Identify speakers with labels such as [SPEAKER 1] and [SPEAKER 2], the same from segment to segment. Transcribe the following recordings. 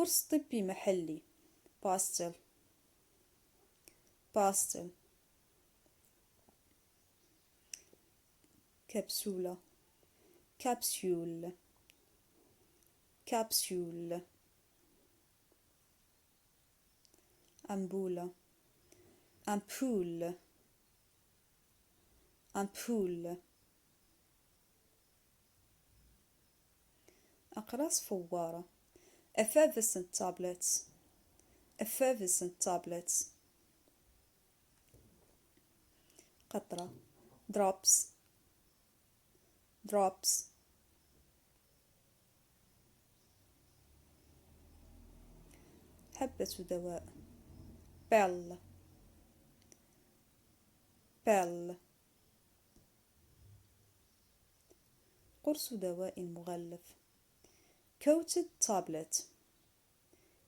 [SPEAKER 1] قرص طبي محلي. باستل باستل. كبسولة كابسيول كابسيول. أنبولة أمبول أمبول. أقراص فوارة effervescent tablets effervescent tablets. قطرة drops drops. حبة دواء pill pill. قرص دواء مغلف coated tablet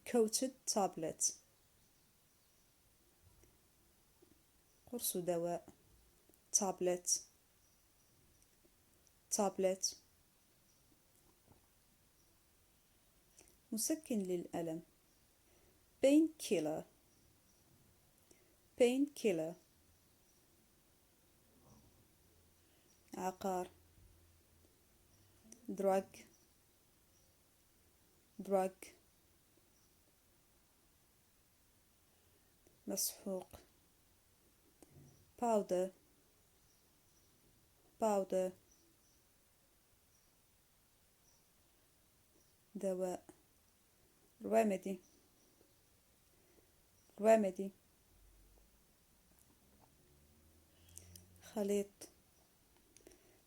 [SPEAKER 1] coated tablet. قرص دواء tablet tablet. مسكن للألم painkiller painkiller. عقار drug drug. مسحوق powder powder. دواء remedy remedy. خليط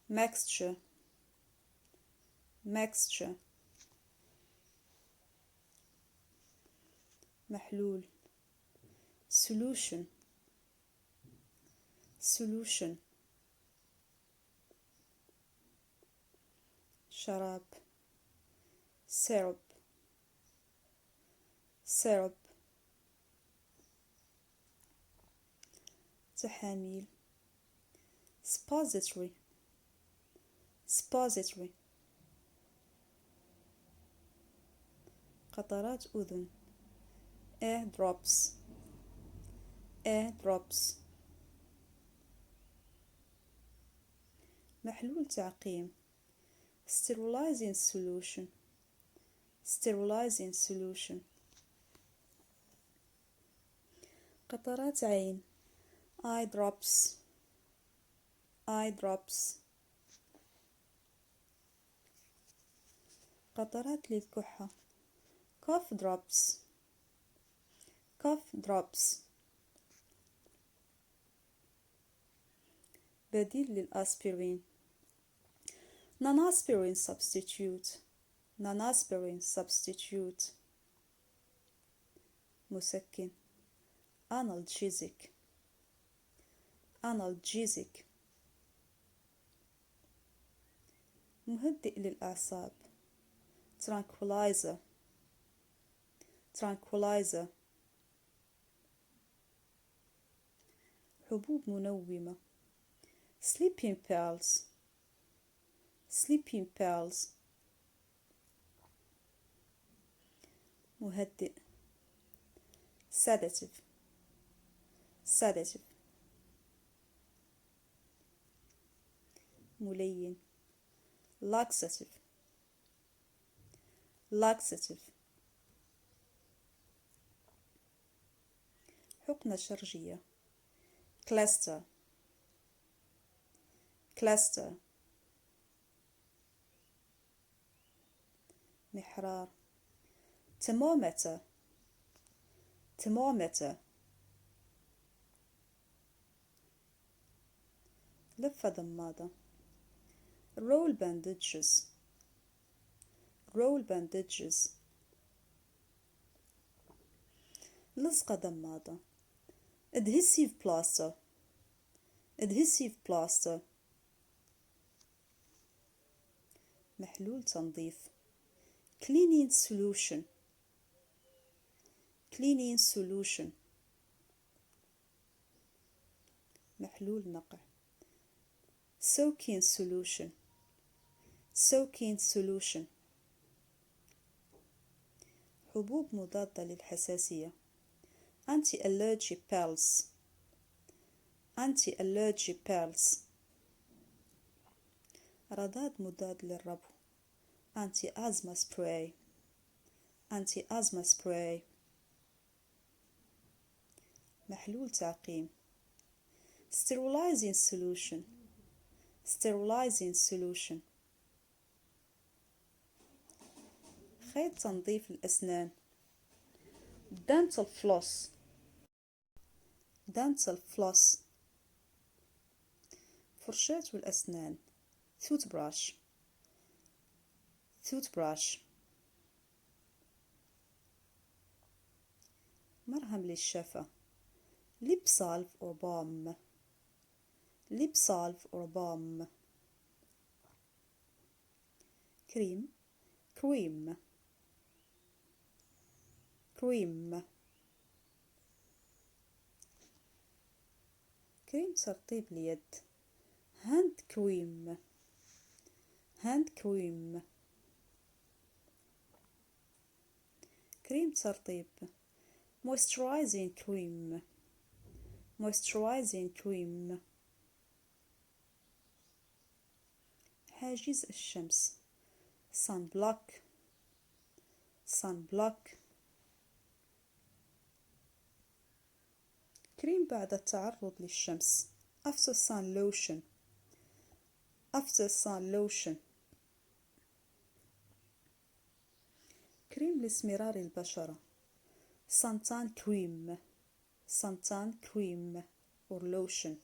[SPEAKER 1] mixture mixture. محلول solution solution. شراب syrup syrup. تحاميل suppository suppository. قطرات أذن air drops air drops. محلول تعقيم sterilizing solution sterilizing solution. قطرات عين eye drops eye drops. قطرات للكحة cough drops cough drops. بديل للأسبرين non-aspirin substitute non-aspirin substitute. مسكن analgesic analgesic. مهدئ للأعصاب tranquilizer tranquilizer. حبوب منومة sleeping pills sleeping pills. مهدئ sedative sedative. ملين laxative laxative. حقنة شرجية cluster cluster. محرار thermometer thermometer. لفة ضمادة roll bandages roll bandages. لصقة ضمادة adhesive plaster adhesive plaster. محلول تنظيف cleaning solution cleaning solution. محلول نقع soaking solution soaking solution. حبوب مضادة للحساسية. anti-allergy pills. anti-allergy pills. رذاذ مضاد للربو. anti-asthma spray. anti-asthma spray. محلول تعقيم. sterilizing solution. sterilizing solution. خيط تنظيف الأسنان. dental floss. dental floss. فرشاة الأسنان. toothbrush. toothbrush. مرهم للشفة. lip salve or balm. lip salve or balm. كريم. cream. cream. كريم ترطيب اليد. hand cream. hand cream. كريم ترطيب. moisturizing cream. moisturizing cream. حاجز الشمس. sunblock. sunblock. كريم بعد التعرض للشمس. after sun lotion. after sun lotion. كريم لاسمرار البشرة. suntan cream. suntan cream or lotion.